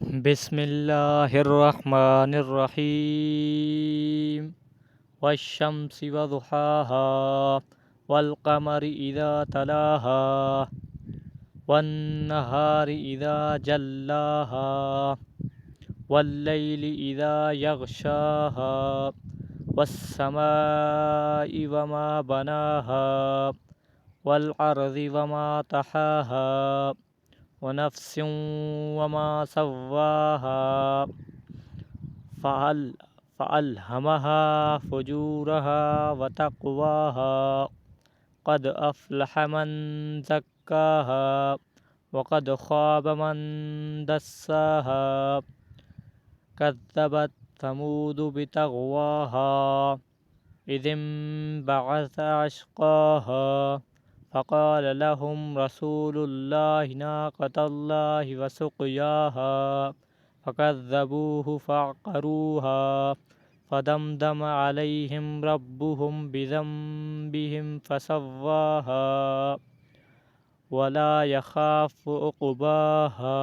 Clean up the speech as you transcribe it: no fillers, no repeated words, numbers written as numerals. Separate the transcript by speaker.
Speaker 1: बिस्मिल्लाहिर्रहमानिर्रहीम वश्शम्सि वदुहाहा वल्क़मरि इज़ा तलाहा वन्नहारि इज़ा जल्लाहा वल्लैलि इज़ा यग़शाहा वस्समाइ वमा बनाहा वल्अर्ज़ि वमा तहाहा वनफ्सिन वमा सव्वाहा फ़अल्हमहा फ़ुजूरहा वतक़वाहा क़द अफ़्लह मन ज़क्काहा वक़द ख़ाब मन दस्साहा कज़्ज़बत समूद बितग़वाहा इज़ इंबअस अश्क़ाहा फ़क़ाल लहुम रसूलुल्लाहि नाक़तल्लाहि वसुक़याहा फ़कज़्ज़बूहु फ़अक़रूहा फ़दमदम अलैहिम रब्बुहुम बिज़ंबिहिम फ़सव्वाहा वला यख़ाफ़ु उक़बाहा।